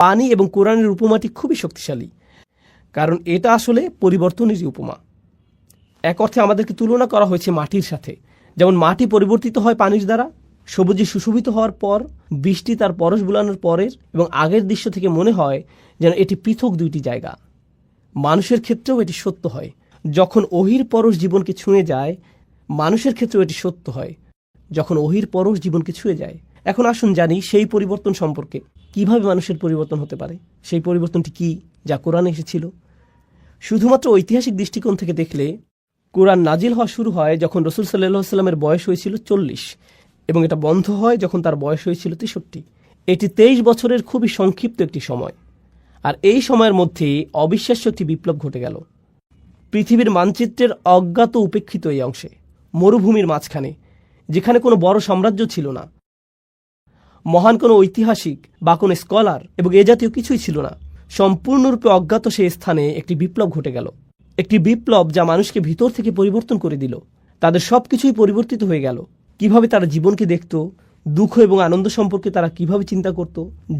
পানি এবং কোরআনের উপমাটি খুবই শক্তিশালী, কারণ এটা আসলে পরিবর্তনেরই উপমা। এক অর্থে আমাদেরকে তুলনা করা হয়েছে মাটির সাথে। যেমন মাটি পরিবর্তিত হয় পানির দ্বারা, সবুজে সুশোভিত হওয়ার পর বৃষ্টি তার পরশ বুলানোর পরের এবং আগের দৃশ্য থেকে মনে হয় যেন এটি পৃথক দুইটি জায়গা। মানুষের ক্ষেত্রেও এটি সত্য হয়। যখন ওহির পরশ জীবনকে ছুঁয়ে যায়, মানুষের ক্ষেত্রেও এটি সত্য হয় যখন ওহির পরশ জীবনকে ছুঁয়ে যায়। এখন আসুন জানি সেই পরিবর্তন সম্পর্কে, কিভাবে মানুষের পরিবর্তন হতে পারে। সেই পরিবর্তনটি কি, যা কোরআনে এসেছিল? শুধুমাত্র ঐতিহাসিক দৃষ্টিকোণ থেকে দেখলে কোরআন নাজিল হওয়া শুরু হয় যখন রাসূল সাল্লাল্লাহু আলাইহি সাল্লামের বয়স হয়েছিল 40 এবং এটা বন্ধ হয় যখন তার বয়স হয়েছিল 63। এটি 23 বছরের খুবই সংক্ষিপ্ত একটি সময়। আর এই সময়ের মধ্যে অবিশ্বাস্য একটি বিপ্লব ঘটে গেল। পৃথিবীর মানচিত্রের অজ্ঞাত উপেক্ষিত এই অংশে, মরুভূমির মাঝখানে, যেখানে কোনো বড় সাম্রাজ্য ছিল না, মহান কোনো ঐতিহাসিক বা কোনো স্কলার এবং এ জাতীয় কিছুই ছিল না, সম্পূর্ণরূপে অজ্ঞাত সেই স্থানে একটি বিপ্লব ঘটে গেল। একটি বিপ্লব যা মানুষকে ভিতর থেকে পরিবর্তন করে দিল। তাদের সব কিছুই পরিবর্তিত হয়ে গেল। কিভাবে তারা জীবনকে দেখত, দুঃখ এবং আনন্দ সম্পর্কে তারা কিভাবে চিন্তা করত,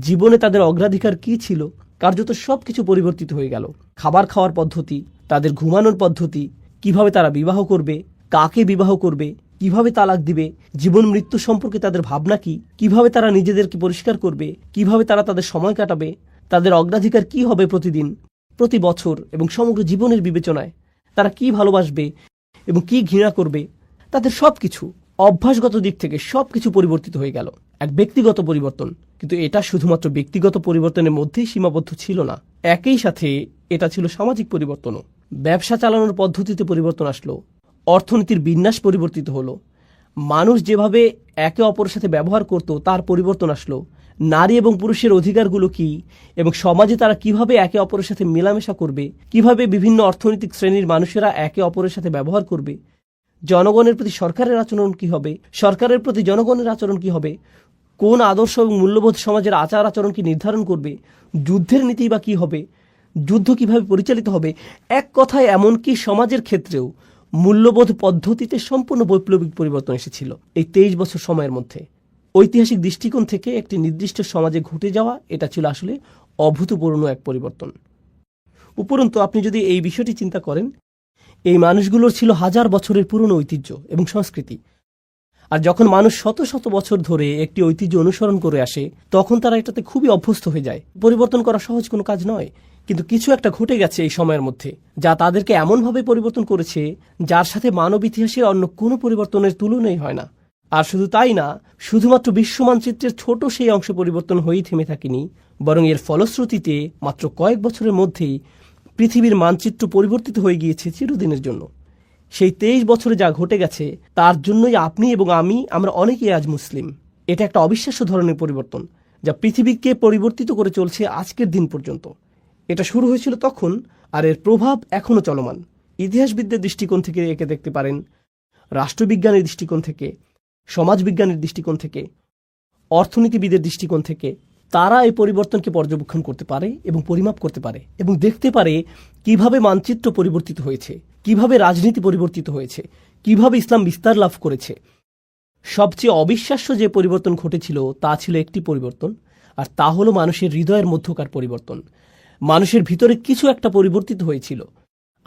জীবনে তাদের অগ্রাধিকার কি ছিল, কার্যত সব কিছু পরিবর্তিত হয়ে গেল। খাবার খাওয়ার পদ্ধতি, তাদের ঘুমানোর পদ্ধতি, কিভাবে তারা বিবাহ করবে, কাকে বিবাহ করবে, কিভাবে তালাক দিবে, জীবন মৃত্যু সম্পর্কে তাদের ভাবনা কি, কিভাবে তারা নিজেদেরকে পরিষ্কার করবে, কিভাবে তারা তাদের সময় কাটাবে, তাদের অগ্রাধিকার কি হবে প্রতিদিন, প্রতি বছর এবং সমগ্র জীবনের বিবেচনায় তারা কি ভালোবাসবে এবং কি ঘৃণা করবে, তাদের সবকিছু অভ্যাসগত দিক থেকে সবকিছু পরিবর্তিত হয়ে গেল। এক ব্যক্তিগত পরিবর্তন, কিন্তু এটা শুধুমাত্র ব্যক্তিগত পরিবর্তনের মধ্যেই সীমাবদ্ধ ছিল না, একই সাথে এটা ছিল সামাজিক পরিবর্তনও। ব্যবসা চালানোর পদ্ধতিতে পরিবর্তন আসলো, অর্থনীতির বিন্যাস পরিবর্তিত হলো, মানুষ যেভাবে একে অপরের সাথে ব্যবহার করত তার পরিবর্তন আসলো, নারী এবং পুরুষের অধিকারগুলো কি এবং সমাজে তারা কিভাবে একে অপরের সাথে মেলামেশা করবে, কিভাবে বিভিন্ন অর্থনৈতিক শ্রেণীর মানুষেরা একে অপরের সাথে ব্যবহার করবে, জনগণের প্রতি সরকারের আচরণ কি হবে, সরকারের প্রতি জনগণের আচরণ কি হবে, কোন আদর্শ এবং মূল্যবোধ সমাজের আচার আচরণ কি নির্ধারণ করবে, যুদ্ধের নীতি বা কি হবে, যুদ্ধ কিভাবে পরিচালিত হবে। এক কথায় এমনকি সমাজের ক্ষেত্রেও মূল্যবোধ পদ্ধতিতে সম্পূর্ণ বৈপ্লবিক পরিবর্তন এসেছিল এই 23 বছর সময়ের মধ্যে। ঐতিহাসিক দৃষ্টিকোণ থেকে একটি নির্দিষ্ট সমাজে ঘটে যাওয়া এটা ছিল আসলে অভূতপূর্ণ এক পরিবর্তন। উপরন্তু আপনি যদি এই বিষয়টি চিন্তা করেন, এই মানুষগুলোর ছিল হাজার বছরের পুরনো ঐতিহ্য এবং সংস্কৃতি। আর যখন মানুষ শত শত বছর ধরে একটি ঐতিহ্য অনুসরণ করে আসে, তখন তারা এটাতে খুবই অভ্যস্ত হয়ে যায়। পরিবর্তন করা সহজ কোনো কাজ নয়, কিন্তু কিছু একটা ঘটে গেছে এই সময়ের মধ্যে যা তাদেরকে এমনভাবে পরিবর্তন করেছে যার সাথে মানব ইতিহাসের অন্য কোনো পরিবর্তনের তুলনাই হয় না। আর শুধু তাই না, শুধুমাত্র বিশ্ব মানচিত্রের ছোট সেই অংশ পরিবর্তন হয়েই থেমে থাকেনি, বরং এর ফলশ্রুতিতে মাত্র কয়েক বছরের মধ্যেই পৃথিবীর মানচিত্র পরিবর্তিত হয়ে গিয়েছে চিরদিনের জন্য। সেই 23 বছরে যা ঘটে গেছে তার জন্যই আপনি এবং আমরা অনেকেই আজ মুসলিম। এটা একটা অবিশ্বাস্য ধরনের পরিবর্তন যা পৃথিবীকে পরিবর্তিত করে চলছে আজকের দিন পর্যন্ত। এটা শুরু হয়েছিল তখন, আর এর প্রভাব এখনও চলমান। ইতিহাসবিদদের দৃষ্টিকোণ থেকে একে দেখতে পারেন, রাষ্ট্রবিজ্ঞানের দৃষ্টিকোণ থেকে, সমাজবিজ্ঞানের দৃষ্টিকোণ থেকে, অর্থনীতিবিদের দৃষ্টিকোণ থেকে। তারা এই পরিবর্তনকে পর্যবেক্ষণ করতে পারে এবং পরিমাপ করতে পারে এবং দেখতে পারে কিভাবে মানচিত্র পরিবর্তিত হয়েছে, কিভাবে রাজনীতি পরিবর্তিত হয়েছে, কিভাবে ইসলাম বিস্তার লাভ করেছে। সবচেয়ে অবিশ্বাস্য যে পরিবর্তন ঘটেছিল তা ছিল একটি পরিবর্তন, আর তা হলো মানুষের হৃদয়ের মধ্যকার পরিবর্তন। মানুষের ভিতরে কিছু একটা পরিবর্তিত হয়েছিল।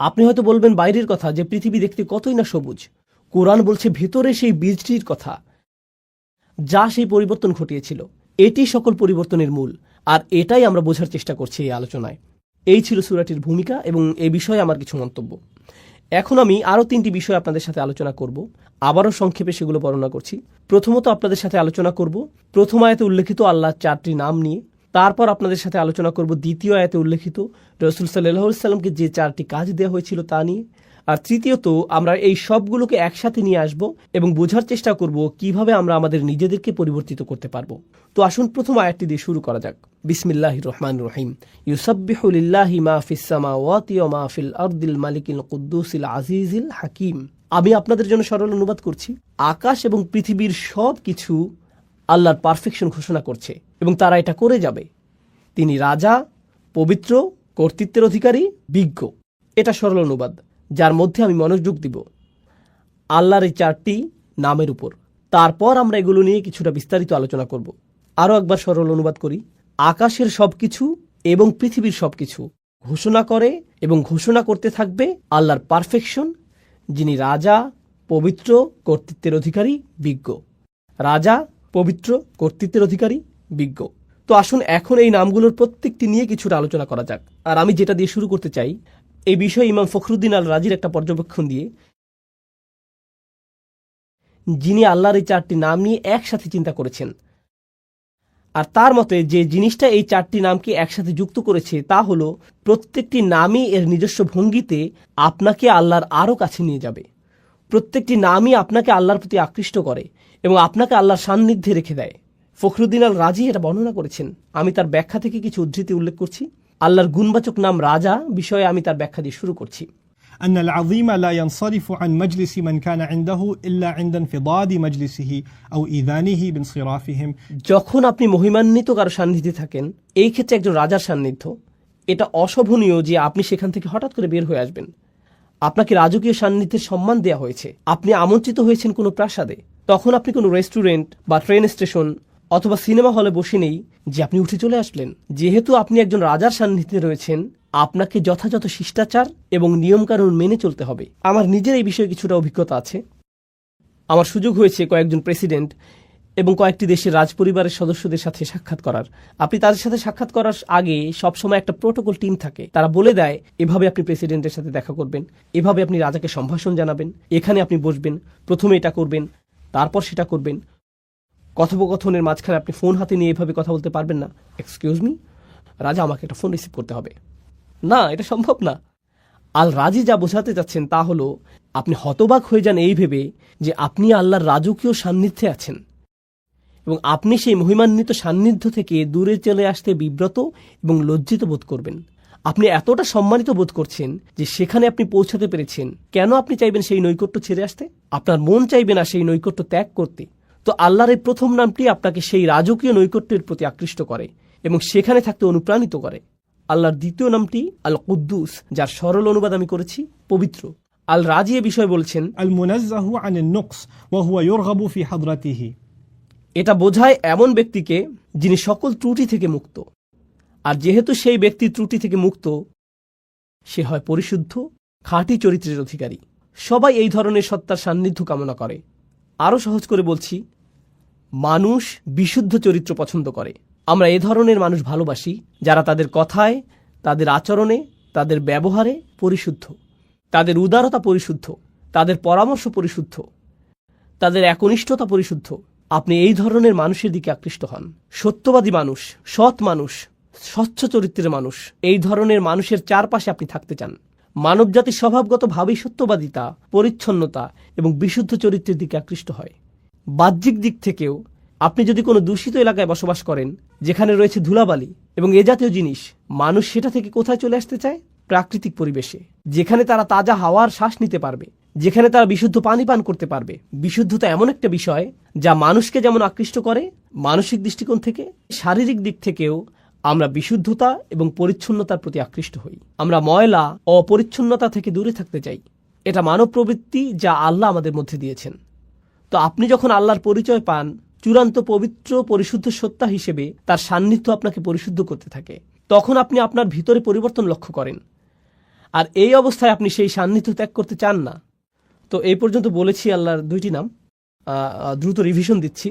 আপনি হয়তো বলবেন বাইরের কথা, যে পৃথিবী দেখতে কতই না সবুজ। কোরআন বলছে ভেতরে সেই বীজটির কথা যা সেই পরিবর্তন ঘটিয়েছিল। এটি সকল পরিবর্তনের মূল, আর এটাই আমরা বোঝার চেষ্টা করছি এই আলোচনায়। এই ছিল সূরাটির ভূমিকা এবং এ বিষয়ে আমার কিছু মন্তব্য। এখন আমি আরও 3টি বিষয় আপনাদের সাথে আলোচনা করব। আবারও সংক্ষেপে সেগুলো বর্ণনা করছি। প্রথমত আপনাদের সাথে আলোচনা করব প্রথম আয়াতে উল্লেখিত আল্লাহর 4টি নাম নিয়ে। তারপর আপনাদের সাথে আলোচনা করব দ্বিতীয় আয়াতে উল্লেখিত রাসূল সাল্লাল্লাহু আলাইহি সাল্লামকে যে 4টি কাজ দেওয়া হয়েছিল তা নিয়ে। আর তৃতীয়ত আমরা এই সবগুলোকে একসাথে নিয়ে আসব এবং বোঝার চেষ্টা করব কিভাবে আমরা আমাদের নিজেদেরকে পরিবর্তিত করতে পারবো। তো আসুন প্রথম আয়াতটি দিয়ে শুরু করা যাক। বিসমিল্লাহির রহমানির রহিম। ইউসাব্বিহু লিল্লাহি মা ফিস সামাওয়াতি ওয়া মা ফিল আরদিল মালিকিল কুদ্দুসিল আজিজিল হাকিম। আমি আপনাদের জন্য সরল অনুবাদ করছি। আকাশ এবং পৃথিবীর সব কিছু আল্লাহর পারফেকশন ঘোষণা করছে এবং তারা এটা করে যাবে। তিনি রাজা, পবিত্র, কর্তৃত্বের অধিকারী, বিজ্ঞ। এটা সরল অনুবাদ, যার মধ্যে আমি মনোযোগ দিব আল্লাহর এই 4টি নামের উপর। তারপর আমরা এগুলো নিয়ে কিছুটা বিস্তারিত আলোচনা করব। আরও একবার সরল অনুবাদ করি। আকাশের সবকিছু এবং পৃথিবীর সবকিছু ঘোষণা করে এবং ঘোষণা করতে থাকবে আল্লাহর পারফেকশন, যিনি রাজা, পবিত্র, কর্তৃত্বের অধিকারী, বিজ্ঞ। রাজা, পবিত্র, কর্তৃত্বের অধিকারী, বিজ্ঞ। তো আসুন এখন এই নামগুলোর প্রত্যেকটি নিয়ে কিছুটা আলোচনা করা যাক। আর আমি যেটা দিয়ে শুরু করতে চাই, এই বিষয়ে ইমাম ফখরুদ্দিন আল রাজির একটা পর্যবেক্ষণ দিয়ে, যিনি আল্লাহর এই 4টি নাম নিয়ে একসাথে চিন্তা করেছেন। আর তার মতে যে জিনিসটা এই 4টি নামকে একসাথে যুক্ত করেছে তা হলো প্রত্যেকটি নামই এর নিজস্ব ভঙ্গিতে আপনাকে আল্লাহর আরও কাছে নিয়ে যাবে। প্রত্যেকটি নামই আপনাকে আল্লাহর প্রতি আকৃষ্ট করে এবং আপনাকে আল্লাহর সান্নিধ্যে রেখে দেয়। ফখরুদ্দিন আল রাজি এটা বর্ণনা করেছেন। আমি তার ব্যাখ্যা থেকে কিছু উদ্ধৃতি উল্লেখ করছি। আল্লাহর গুণবাচক নাম রাজা বিষয়ে আমি তার ব্যাখ্যা দিয়ে শুরু করছি। أن العظيم لا ينصرف عن مجلس من كان عنده إلا عند انفضاد مجلسه أو إذانه بانصرافهم। যখন আপনি মহিমান্বিত কারো সান্নিধ্যে থাকেন, এই ক্ষেত্রে একজন রাজার সান্নিধ্য, এটা অশোভনীয় যে আপনি সেখান থেকে হঠাৎ করে বের হয়ে আসবেন। আপনাকে রাজকীয় সান্নিধ্যের সম্মান দেওয়া হয়েছে, আপনি আমন্ত্রিত হয়েছেন কোনো প্রাসাদে, তখন আপনি কোনো রেস্টুরেন্ট বা ট্রেন স্টেশন অথবা সিনেমা হলে বসে নেই যে আপনি উঠে চলে আসলেন। যেহেতু আপনি একজন রাজার সান্নিধ্যে রয়েছেন, আপনাকে যথাযথ শিষ্টাচার এবং নিয়মকানুন মেনে চলতে হবে। আমার নিজের এই বিষয়ে কিছুটা অভিজ্ঞতা আছে। আমার সুযোগ হয়েছে কয়েকজন প্রেসিডেন্ট এবং কয়েকটি দেশের রাজপরিবারের সদস্যদের সাথে সাক্ষাৎ করার। আপনি তাদের সাথে সাক্ষাৎ করার আগে সবসময় একটা প্রোটোকল টিম থাকে, তারা বলে দেয় এভাবে আপনি প্রেসিডেন্টের সাথে দেখা করবেন, এভাবে আপনি রাজাকে সম্ভাষণ জানাবেন, এখানে আপনি বসবেন, প্রথমে এটা করবেন, তারপর সেটা করবেন। কথোপকথনের মাঝখানে আপনি ফোন হাতে নিয়ে এভাবে কথা বলতে পারবেন না। এক্সকিউজ মি, রাজা, আমাকে একটা ফোন রিসিভ করতে হবে। না, এটা সম্ভব না। আল রাজি যা বোঝাতে যাচ্ছেন তা হলো আপনি হতবাক হয়ে যান এই ভেবে যে আপনি আল্লাহর রাজকীয় সান্নিধ্যে আছেন এবং আপনি সেই মহিমান্বিত সান্নিধ্য থেকে দূরে চলে আসতে বিব্রত এবং লজ্জিত বোধ করবেন। আপনি এতটা সম্মানিত বোধ করছেন যে সেখানে আপনি পৌঁছাতে পেরেছেন। কেন আপনি চাইবেন সেই নৈকট্য ছেড়ে আসতে? আপনার মন চাইবে না সেই নৈকট্য ত্যাগ করতে। তো আল্লাহর এই প্রথম নামটি আপনাকে সেই রাজকীয় নৈকট্যের প্রতি আকৃষ্ট করে এবং সেখানে থাকতে অনুপ্রাণিত করে। আল্লাহর দ্বিতীয় নামটি আল কুদ্দুস, যার সরল অনুবাদ আমি করেছি পবিত্র। আল রাজি এ বিষয়ে বলছেন, আল মুনাজ্জাহু আনিন নুকস ওয়া হুয়া ইউরগাবু ফি হাদরাতিহি। এটা বোঝায় এমন ব্যক্তিকে যিনি সকল ত্রুটি থেকে মুক্ত। আর যেহেতু সেই ব্যক্তি ত্রুটি থেকে মুক্ত, সে হয় পরিশুদ্ধ, খাঁটি চরিত্রের অধিকারী। সবাই এই ধরনের সত্তার সান্নিধ্য কামনা করে। আরও সহজ করে বলছি, মানুষ বিশুদ্ধ চরিত্র পছন্দ করে। আমরা এ ধরনের মানুষ ভালোবাসি যারা তাদের কথায়, তাদের আচরণে, তাদের ব্যবহারে পরিশুদ্ধ, তাদের উদারতা পরিশুদ্ধ, তাদের পরামর্শ পরিশুদ্ধ, তাদের একনিষ্ঠতা পরিশুদ্ধ। আপনি এই ধরনের মানুষের দিকে আকৃষ্ট হন। সত্যবাদী মানুষ, সৎ মানুষ, স্বচ্ছ চরিত্রের মানুষ, এই ধরনের মানুষের চারপাশে আপনি থাকতে চান। মানবজাতির স্বভাবগতভাবেই সত্যবাদিতা, পরিচ্ছন্নতা এবং বিশুদ্ধ চরিত্রের দিকে আকৃষ্ট হয়। বাহ্যিক দিক থেকেও আপনি যদি কোনো দূষিত এলাকায় বসবাস করেন, যেখানে রয়েছে ধুলাবালি এবং এ জাতীয় জিনিস, মানুষ সেটা থেকে কোথায় চলে আসতে চায়? প্রাকৃতিক পরিবেশে, যেখানে তারা তাজা হাওয়ার শ্বাস নিতে পারবে, যেখানে তারা বিশুদ্ধ পানি পান করতে পারবে। বিশুদ্ধতা এমন একটা বিষয় যা মানুষকে যেমন আকৃষ্ট করে মানসিক দৃষ্টিকোণ থেকে, শারীরিক দিক থেকেও আমরা বিশুদ্ধতা এবং পরিচ্ছন্নতার প্রতি আকৃষ্ট হই। আমরা ময়লা ও অপরিচ্ছন্নতা থেকে দূরে থাকতে চাই। এটা মানব প্রবৃত্তি যা আল্লাহ আমাদের মধ্যে দিয়েছেন। তো আপনি যখন আল্লাহর পরিচয় পান চূড়ান্ত পবিত্র পরিশুদ্ধ সত্তা হিসেবে, তার সান্নিধ্য আপনাকে পরিশুদ্ধ করতে থাকে। তখন আপনি আপনার ভিতরে পরিবর্তন লক্ষ্য করেন, আর এই অবস্থায় আপনি সেই সান্নিধ্য ত্যাগ করতে চান না। তো এই পর্যন্ত বলেছি আল্লাহর 2টি নাম। দ্রুত রিভিশন দিচ্ছি।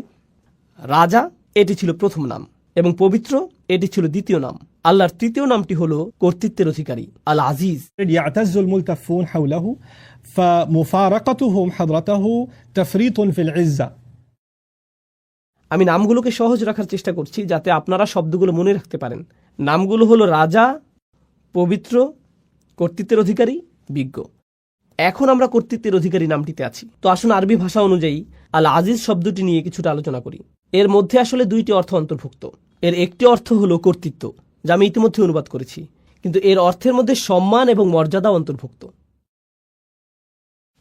রাজা, এটি ছিল প্রথম নাম, এবং পবিত্র, এটি ছিল দ্বিতীয় নাম। আল্লাহর তৃতীয় নামটি হলো কর্তৃত্বের অধিকারী, আল আজিজ। يعتز الملتفون حوله فمفارقتهم حضرته تفريط في العزة। আমি নামগুলোকে সহজ রাখার চেষ্টা করছি যাতে আপনারা শব্দগুলো মনে রাখতে পারেন। নামগুলো হলো রাজা, পবিত্র, কর্তৃত্বের অধিকারী, বিজ্ঞ। এখন আমরা কর্তৃত্বের অধিকারী নামটিতে আছি। তো আসুন আরবি ভাষা অনুযায়ী আল আজিজ শব্দটি নিয়ে কিছুটা আলোচনা করি। এর মধ্যে আসলে 2টি অর্থ অন্তর্ভুক্ত। এর একটি অর্থ হলো কর্তৃত্ব, যা আমি ইতিমধ্যে অনুবাদ করেছি, কিন্তু এর অর্থের মধ্যে সম্মান এবং মর্যাদা অন্তর্ভুক্ত।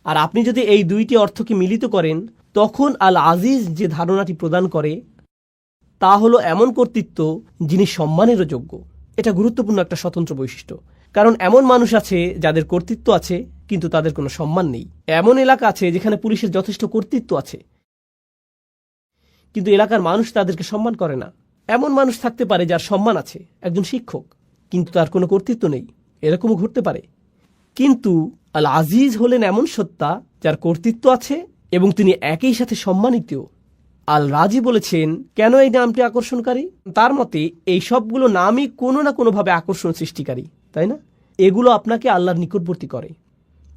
আর আপনি যদি এই 2টি অর্থকে মিলিত করেন, তখন আল আজিজ যে ধারণাটি প্রদান করে তা হলো এমন কর্তৃত্ব যিনি সম্মানেরও যোগ্য। এটা গুরুত্বপূর্ণ একটা স্বতন্ত্র বৈশিষ্ট্য, কারণ এমন মানুষ আছে যাদের কর্তৃত্ব আছে কিন্তু তাদের কোনো সম্মান নেই। এমন এলাকা আছে যেখানে পুলিশের যথেষ্ট কর্তৃত্ব আছে কিন্তু এলাকার মানুষ তাদেরকে সম্মান করে না। এমন মানুষ থাকতে পারে যার সম্মান আছে, একজন শিক্ষক, কিন্তু তার কোনো কর্তৃত্ব নেই, এরকমও ঘটতে পারে। কিন্তু আল আজিজ হলেন এমন সত্তা যার কর্তৃত্ব আছে এবং তিনি একই সাথে সম্মানিত। আল রাজি বলেছেন কেন এই নামটি আকর্ষণকারী? তার মতে এই সবগুলো নামই কোনো না কোনোভাবে আকর্ষণ সৃষ্টিকারী, তাই না? এগুলো আপনাকে আল্লাহর নিকটবর্তী করে।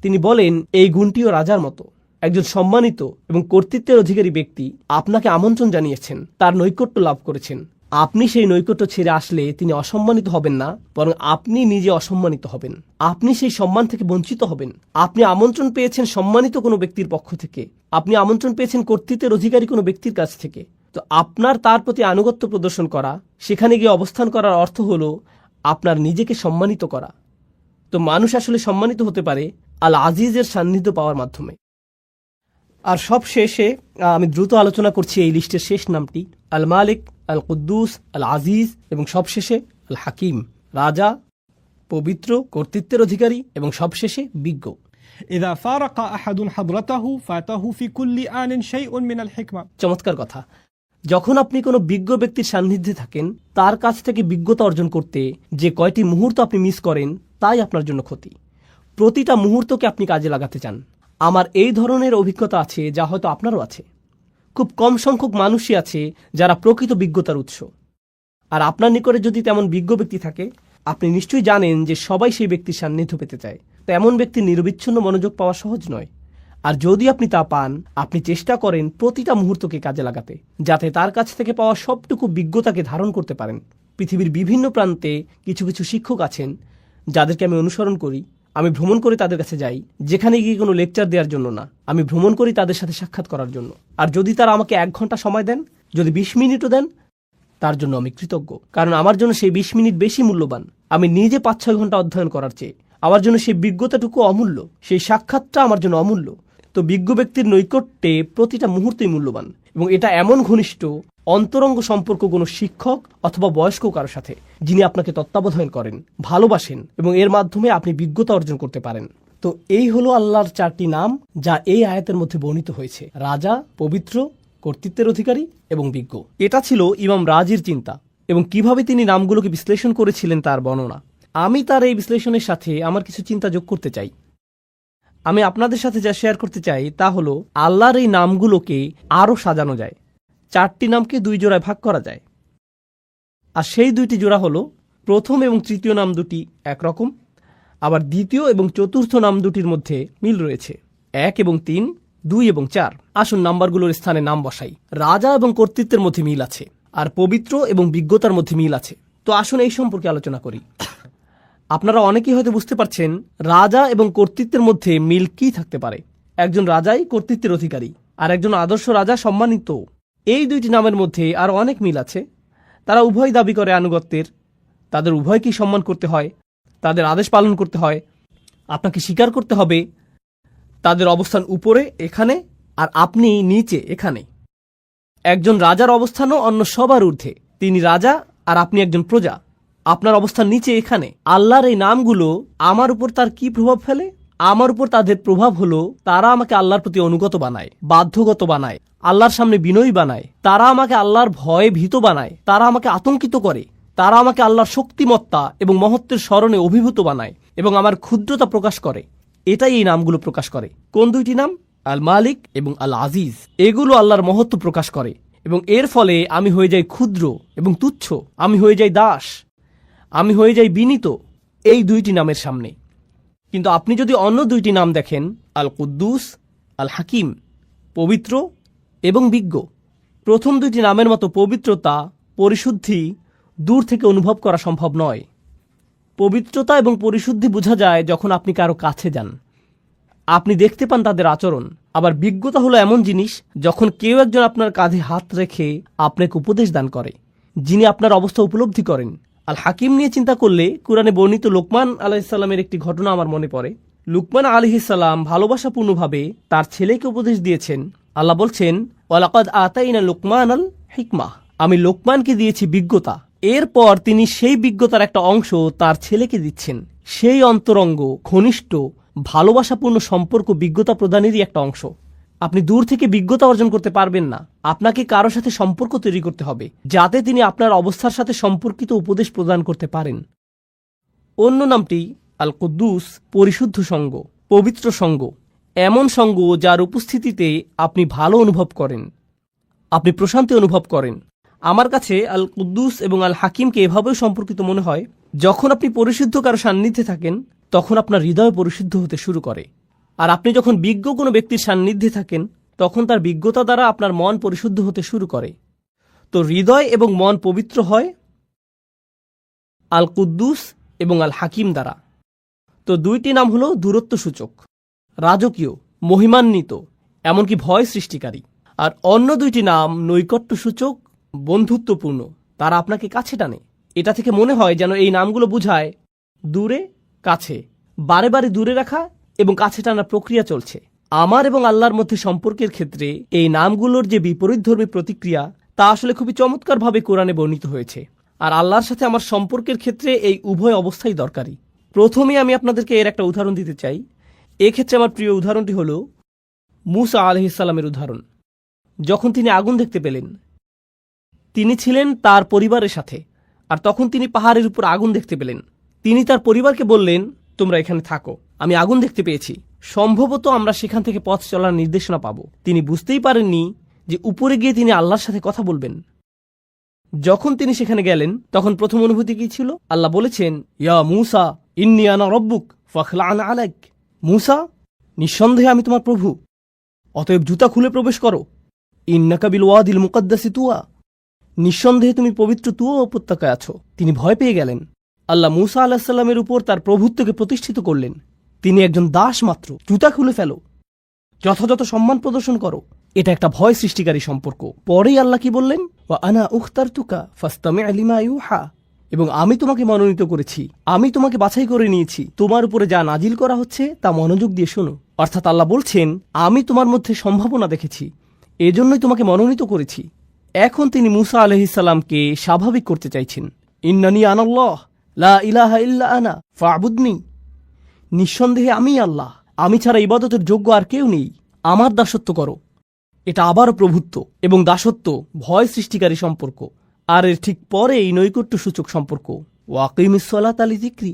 তিনি বলেন এই গুণটিও রাজার মতো। একজন সম্মানিত এবং কর্তৃত্বের অধিকারী ব্যক্তি আপনাকে আমন্ত্রণ জানিয়েছেন, তার নৈকট্য লাভ করেছেন। আপনি সেই নৈকট্য ছেড়ে আসলে তিনি অসম্মানিত হবেন না, বরং আপনি নিজে অসম্মানিত হবেন। আপনি সেই সম্মান থেকে বঞ্চিত হবেন। আপনি আমন্ত্রণ পেয়েছেন সম্মানিত কোনো ব্যক্তির পক্ষ থেকে, আপনি আমন্ত্রণ পেয়েছেন কর্তৃত্বের অধিকারী কোনো ব্যক্তির কাছ থেকে। তো আপনার তার প্রতি আনুগত্য প্রদর্শন করা, সেখানে গিয়ে অবস্থান করার অর্থ হলো আপনার নিজেকে সম্মানিত করা। তো মানুষ আসলে সম্মানিত হতে পারে আল আজিজের সান্নিধ্য পাওয়ার মাধ্যমে। আর সব শেষে আমি দ্রুত আলোচনা করছি এই লিস্টের শেষ নামটি, আল মালিক, আল কুদ্দুস, আল আজিজ এবং সবশেষে আল হাকিম, রাজা, পবিত্র, কর্তৃত্বের অধিকারী এবং সবশেষে বিজ্ঞ। إذا فارق أحد حضرته فاته في كل آن شيء من الحكمة. চমৎকার কথা। যখন আপনি কোনো বিজ্ঞ ব্যক্তির সান্নিধ্যে থাকেন, তার কাছ থেকে বিজ্ঞতা অর্জন করতে যে কয়টি মুহূর্ত আপনি মিস করেন তাই আপনার জন্য ক্ষতি। প্রতিটা মুহূর্তকে আপনি কাজে লাগাতে চান। আমার এই ধরনের অভিজ্ঞতা আছে, যা হয়তো আপনারও আছে। খুব কম সংখ্যক মানুষই আছে যারা প্রকৃত বিজ্ঞতার উৎস। আর আপনার নিকটে যদি তেমন বিজ্ঞ ব্যক্তি থাকে, আপনি নিশ্চয়ই জানেন যে সবাই সেই ব্যক্তির সান্নিধ্য পেতে চায়। তো এমন ব্যক্তির নিরবিচ্ছিন্ন মনোযোগ পাওয়া সহজ নয়। আর যদি আপনি তা পান, আপনি চেষ্টা করেন প্রতিটা মুহূর্তকে কাজে লাগাতে, যাতে তার কাছ থেকে পাওয়া সবটুকু বিজ্ঞতাকে ধারণ করতে পারেন। পৃথিবীর বিভিন্ন প্রান্তে কিছু কিছু শিক্ষক আছেন যাদেরকে আমি অনুসরণ করি। আমি ভ্রমণ করে তাদের কাছে যাই, যেখানে গিয়ে কোনো লেকচার দেওয়ার জন্য না, আমি ভ্রমণ করি তাদের সাথে সাক্ষাৎ করার জন্য। আর যদি তারা আমাকে 1 ঘন্টা সময় দেন, যদি 20 মিনিটও দেন, তার জন্য আমি কৃতজ্ঞ। কারণ আমার জন্য সেই 20 মিনিট বেশি মূল্যবান আমি নিজে 5-6 ঘন্টা অধ্যয়ন করার চেয়ে। আমার জন্য সেই বিজ্ঞতাটুকু অমূল্য, সেই সাক্ষাৎটা আমার জন্য অমূল্য। তো বিজ্ঞ ব্যক্তির নৈকট্যে প্রতিটা মুহূর্তই মূল্যবান, এবং এটা এমন ঘনিষ্ঠ অন্তরঙ্গ সম্পর্ক কোনো শিক্ষক অথবা বয়স্ক কারোর সাথে, যিনি আপনাকে তত্ত্বাবধান করেন, ভালোবাসেন এবং এর মাধ্যমে আপনি বিজ্ঞতা অর্জন করতে পারেন। তো এই হলো আল্লাহর 4টি নাম যা এই আয়াতের মধ্যে বর্ণিত হয়েছে: রাজা, পবিত্র, কর্তৃত্বের অধিকারী এবং বিজ্ঞ। এটা ছিল ইমাম রাজির চিন্তা, এবং কিভাবে তিনি নামগুলোকে বিশ্লেষণ করেছিলেন তার বর্ণনা। আমি তার এই বিশ্লেষণের সাথে আমার কিছু চিন্তা যোগ করতে চাই। আমি আপনাদের সাথে যা শেয়ার করতে চাই তা হলো আল্লাহর এই নামগুলোকে আরও সাজানো যায়। 4টি নামকে 2 জোড়ায় ভাগ করা যায়। আর সেই 2টি জোড়া হলো, প্রথম এবং তৃতীয় নাম দুটি একরকম, আবার দ্বিতীয় এবং চতুর্থ নাম দুটির মধ্যে মিল রয়েছে। 1 এবং 3, 2 এবং 4। আসুন নাম্বারগুলোর স্থানে নাম বসাই। রাজা এবং কর্তৃত্বের মধ্যে মিল আছে, আর পবিত্র এবং বিজ্ঞতার মধ্যে মিল আছে। তো আসুন এই সম্পর্কে আলোচনা করি। আপনারা অনেকেই হয়তো বুঝতে পারছেন রাজা এবং কর্তৃত্বের মধ্যে মিল কি থাকতে পারে। একজন রাজাই কর্তৃত্বের অধিকারী, আর একজন আদর্শ রাজা সম্মানিত। এই 2টি নামের মধ্যে আরও অনেক মিল আছে। তারা উভয় দাবি করে আনুগত্যের, তাদের উভয়কেই সম্মান করতে হয়, তাদের আদেশ পালন করতে হয়। আপনাকে স্বীকার করতে হবে তাদের অবস্থান উপরে এখানে, আর আপনি নিচে এখানে। একজন রাজার অবস্থানও অন্য সবার ঊর্ধ্বে। তিনি রাজা আর আপনি একজন প্রজা। আপনার অবস্থান নিচে এখানে। আল্লাহর এই নামগুলো আমার উপর তার কি প্রভাব ফেলে? আমার উপর তাদের প্রভাব হলো তারা আমাকে আল্লাহর প্রতি অনুগত বানায়, বাধ্যগত বানায়, আল্লাহর সামনে বিনয়ী বানায়। তারা আমাকে আল্লাহর ভয়ে ভীত বানায়, তারা আমাকে আতঙ্কিত করে, তারা আমাকে আল্লাহর শক্তিমত্তা এবং মহত্বের স্মরণে অভিভূত বানায় এবং আমার ক্ষুদ্রতা প্রকাশ করে। এটাই এই নামগুলো প্রকাশ করে। কোন 2টি নাম? আল মালিক এবং আল আজিজ। এগুলো আল্লাহর মহত্ব প্রকাশ করে, এবং এর ফলে আমি হয়ে যাই ক্ষুদ্র এবং তুচ্ছ, আমি হয়ে যাই দাস, আমি হয়ে যাই বিনীত এই 2টি নামের সামনে। কিন্তু আপনি যদি অন্য 2টি নাম দেখেন, আল কুদ্দুস, আল হাকিম, পবিত্র এবং বিজ্ঞ, প্রথম 2টি নামের মতো পবিত্রতা, পরিশুদ্ধি দূর থেকে অনুভব করা সম্ভব নয়। পবিত্রতা এবং পরিশুদ্ধি বোঝা যায় যখন আপনি কারো কাছে যান, আপনি দেখতে পান তাদের আচরণ। আবার বিজ্ঞতা হলো এমন জিনিস যখন কেউ একজন আপনার কাঁধে হাত রেখে আপনাকে উপদেশ দান করে, যিনি আপনার অবস্থা উপলব্ধি করেন। আল হাকিম নিয়ে চিন্তা করলে কুরআনে বর্ণিত লোকমান আলাইহিসসালামের একটি ঘটনা আমার মনে পড়ে। লুকমান আলাইহিসসালাম ভালোবাসাপূর্ণভাবে তার ছেলেকে উপদেশ দিয়েছেন। আল্লাহ বলছেন, ওয়ালাকাদ আতাইনা লুকমানাল হিকমাহ, আমি লোকমানকে দিয়েছি বিজ্ঞতা। এরপর তিনি সেই বিজ্ঞতার একটা অংশ তার ছেলেকে দিচ্ছেন। সেই অন্তরঙ্গ, ঘনিষ্ঠ, ভালোবাসাপূর্ণ সম্পর্ক বিজ্ঞতা প্রদানেরই একটা অংশ। আপনি দূর থেকে বিজ্ঞতা অর্জন করতে পারবেন না। আপনাকে কারো সাথে সম্পর্ক তৈরি করতে হবে যাতে তিনি আপনার অবস্থার সাথে সম্পর্কিত উপদেশ প্রদান করতে পারেন। অন্য নামটি আল কুদ্দুস, পরিশুদ্ধ সঙ্গ, পবিত্র সঙ্গ, এমন সঙ্গ যার উপস্থিতিতে আপনি ভালো অনুভব করেন, আপনি প্রশান্তি অনুভব করেন। আমার কাছে আল কুদ্দুস এবং আল হাকিমকে এভাবেও সম্পর্কিত মনে হয়, যখন আপনি পরিশুদ্ধ কারো সান্নিধ্যে থাকেন তখন আপনার হৃদয় পরিশুদ্ধ হতে শুরু করে। আর আপনি যখন বিজ্ঞ কোনো ব্যক্তির সান্নিধ্যে থাকেন তখন তার বিজ্ঞতা দ্বারা আপনার মন পরিশুদ্ধ হতে শুরু করে। তো হৃদয় এবং মন পবিত্র হয় আল কুদ্দুস এবং আল হাকিম দ্বারা। তো দুইটি নাম হল দূরত্ব সূচক, রাজকীয়, মহিমান্বিত, এমনকি ভয় সৃষ্টিকারী। আর অন্য দুইটি নাম নৈকট্য সূচক, বন্ধুত্বপূর্ণ, তারা আপনাকে কাছে টানে। এটা থেকে মনে হয় যেন এই নামগুলো বোঝায় দূরে কাছে, বারে বারে দূরে রাখা এবং কাছে টানার প্রক্রিয়া চলছে। আমার এবং আল্লাহর মধ্যে সম্পর্কের ক্ষেত্রে এই নামগুলোর যে বিপরীতধর্মী প্রতিক্রিয়া তা আসলে খুবই চমৎকারভাবে কোরআনে বর্ণিত হয়েছে। আর আল্লাহর সাথে আমার সম্পর্কের ক্ষেত্রে এই উভয় অবস্থাই দরকারি। প্রথমে আমি আপনাদেরকে এর একটা উদাহরণ দিতে চাই। এক্ষেত্রে আমার প্রিয় উদাহরণটি হল মূসা আলাইহিস সালামের উদাহরণ। যখন তিনি আগুন দেখতে পেলেন, তিনি ছিলেন তার পরিবারের সাথে, আর তখন তিনি পাহাড়ের উপর আগুন দেখতে পেলেন। তিনি তার পরিবারকে বললেন, তোমরা এখানে থাকো, আমি আগুন দেখতে পেয়েছি, সম্ভবত আমরা সেখান থেকে পথ চলার নির্দেশনা পাব। তিনি বুঝতেই পারেননি যে উপরে গিয়ে তিনি আল্লাহর সাথে কথা বলবেন। যখন তিনি সেখানে গেলেন তখন প্রথম অনুভূতি কি ছিল? আল্লাহ বলেছেন, ইয়া মূসা ইন্নী আনা রব্বুক ফাখলা'ন আলাইক। মূসা, নিঃসন্দেহে আমি তোমার প্রভু, অতএব জুতা খুলে প্রবেশ করো। ইন্নাকা বিল ওয়াদিল মুকাদ্দাসি তুয়া, নিঃসন্দেহে তুমি পবিত্র তুয়া উপত্যকায় আছো। তিনি ভয় পেয়ে গেলেন। আল্লাহ মূসা আলাইহিস সালামের উপর তার প্রভুত্বকে প্রতিষ্ঠিত করলেন। তিনি একজন দাস মাত্র, জুতা খুলে ফেলো, যথাযথ সম্মান প্রদর্শন করো। এটা একটা ভয় সৃষ্টিকারী সম্পর্ক। পরেই আল্লাহ কি বললেন? ওয়া আনা উখতারতুকা ফাসতামি' লিমা ইউহা, এবং আমি তোমাকে মনোনীত করেছি, আমি তোমাকে বাছাই করে নিয়েছি, তোমার উপরে যা নাজিল করা হচ্ছে তা মনোযোগ দিয়ে শোনো। অর্থাৎ আল্লাহ বলছেন, আমি তোমার মধ্যে সম্ভাবনা দেখেছি, এজন্যই তোমাকে মনোনীত করেছি। এখন তিনি মূসা আলাইহিস সালামকে স্বাভাবিক করতে চাইছেন। ইন্নানি আনাল্লাহ লা ইলাহা ইল্লা আনা ফা'বুদনি, নিঃসন্দেহে আমি আল্লাহ, আমি ছাড়া ইবাদতের যোগ্য আর কেউ নেই, আমার দাসত্ব করো। এটা আবারও প্রভুত্ব এবং দাসত্ব ভয় সৃষ্টিকারী সম্পর্ক। আর এর ঠিক পরে এই নৈকট্য সূচক সম্পর্ক, ওয়াকিমিস সালাতা লিযিকরি,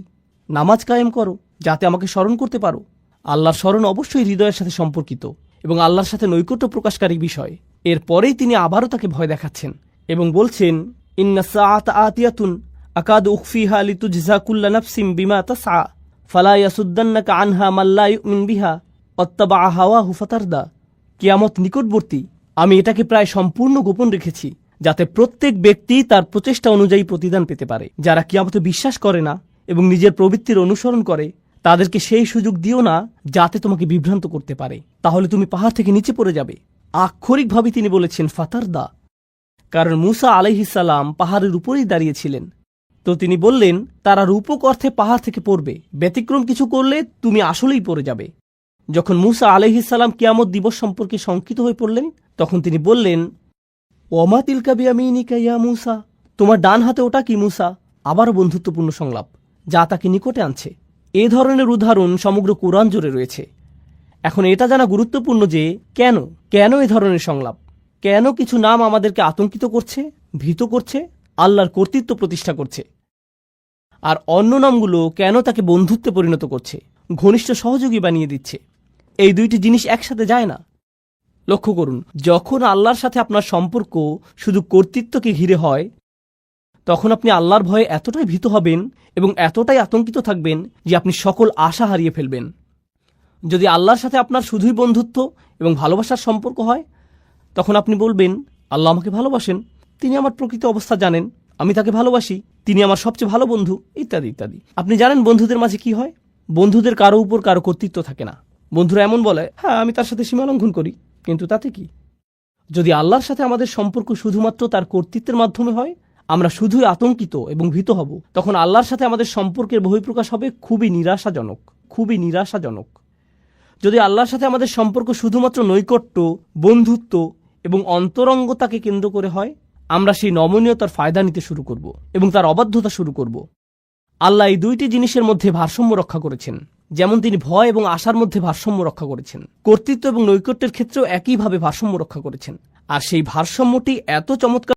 নামাজ কায়েম করো যাতে আমাকে স্মরণ করতে পারো। আল্লাহর স্মরণ অবশ্যই হৃদয়ের সাথে সম্পর্কিত এবং আল্লাহর সাথে নৈকট্য প্রকাশকারী বিষয়। এর পরেই তিনি আবারও তাকে ভয় দেখাচ্ছেন এবং বলছেন, ইন্নাস সাআতা আতিয়াতুন আকাদু উখফিহা লিতুজজা কুল্লু নাফসিন বিমা তাসআ ফালা ইয়াসুদ্দান্নাকা আনহা মান লা ইউমিন বিহা ওয়াত্তাবা হাওয়াহু ফাতারদা। কিয়ামত নিকটবর্তী, আমি এটাকে প্রায় সম্পূর্ণ গোপন রেখেছি যাতে প্রত্যেক ব্যক্তি তার প্রচেষ্টা অনুযায়ী প্রতিদান পেতে পারে। যারা কিয়ামতে বিশ্বাস করে না এবং নিজের প্রবৃত্তির অনুসরণ করে, তাদেরকে সেই সুযোগ দিও না যাতে তোমাকে বিভ্রান্ত করতে পারে, তাহলে তুমি পাহাড় থেকে নিচে পড়ে যাবে। আক্ষরিকভাবে তিনি বলেছেন ফাতারদা, কারণ মূসা আলাইহিস সালাম পাহাড়ের উপরেই দাঁড়িয়েছিলেন। তো তিনি বললেন, তারা রূপক অর্থে পাহাড় থেকে পড়বে, ব্যতিক্রম কিছু করলে তুমি আসলেই পড়ে যাবে। যখন মূসা আলাইহিস সালাম কিয়ামত দিবস সম্পর্কে শঙ্কিত হয়ে পড়লেন, তখন তিনি বললেন, ওমা তিলকা বিয়ামিনিকা ইয়া মূসা, তোমার ডান হাতে ওটা কি মূসা? আবারও বন্ধুত্বপূর্ণ সংলাপ যা তাকে নিকটে আনছে। এ ধরনের উদাহরণ সমগ্র কোরআন জুড়ে রয়েছে। এখন এটা জানা গুরুত্বপূর্ণ যে কেন এ ধরনের সংলাপ, কেন কিছু নাম আমাদেরকে আতঙ্কিত করছে, ভীত করছে, আল্লাহর কর্তৃত্ব প্রতিষ্ঠা করছে, আর অন্য নামগুলো কেন তাকে বন্ধুত্বে পরিণত করছে, ঘনিষ্ঠ সহযোগী বানিয়ে দিচ্ছে। এই দুইটি জিনিস একসাথে যায় না। লক্ষ্য করুন, যখন আল্লাহর সাথে আপনার সম্পর্ক শুধু কর্তৃত্বকে ঘিরে হয়, তখন আপনি আল্লাহর ভয়ে এতটাই ভীত হবেন এবং এতটাই আতঙ্কিত থাকবেন যে আপনি সকল আশা হারিয়ে ফেলবেন। যদি আল্লাহর সাথে আপনার শুধুই বন্ধুত্ব এবং ভালোবাসার সম্পর্ক হয়, তখন আপনি বলবেন, আল্লাহ আমাকে ভালোবাসেন, তিনি আমার প্রকৃত অবস্থা জানেন, আমি তাকে ভালোবাসি, তিনি আমার সবচেয়ে ভালো বন্ধু, ইত্যাদি ইত্যাদি। আপনি জানেন বন্ধুদের মাঝে কি হয়? বন্ধুদের কারো উপর কারো কর্তৃত্ব থাকে না। বন্ধুরা এমন বলে, হ্যাঁ আমি তার সাথে সীমা লঙ্ঘন করি, কিন্তু তাতে কি? যদি আল্লাহর সাথে আমাদের সম্পর্ক শুধুমাত্র তার কর্তৃত্বের মাধ্যমে হয়, আমরা শুধুই আতঙ্কিত এবং ভীত হব। তখন আল্লাহর সাথে আমাদের সম্পর্কের বহিঃপ্রকাশ হবে খুবই নিরাশাজনক। যদি আল্লাহর সাথে আমাদের সম্পর্ক শুধুমাত্র নৈকট্য, বন্ধুত্ব এবং অন্তরঙ্গতাকে কেন্দ্র করে হয়, আমরা সেই নমনীয়তার ফায়দা নিতে শুরু করব এবং তার অবাধ্যতা শুরু করব। আল্লাহ এই দুইটি জিনিসের মধ্যে ভারসাম্য রক্ষা করেছেন। যেমন তিনি ভয় এবং আশার মধ্যে ভারসাম্য রক্ষা করেছেন, কর্তৃত্ব এবং নৈকট্যের ক্ষেত্রেও একইভাবে ভারসাম্য রক্ষা করেছেন। আর সেই ভারসাম্যটি এত চমৎকার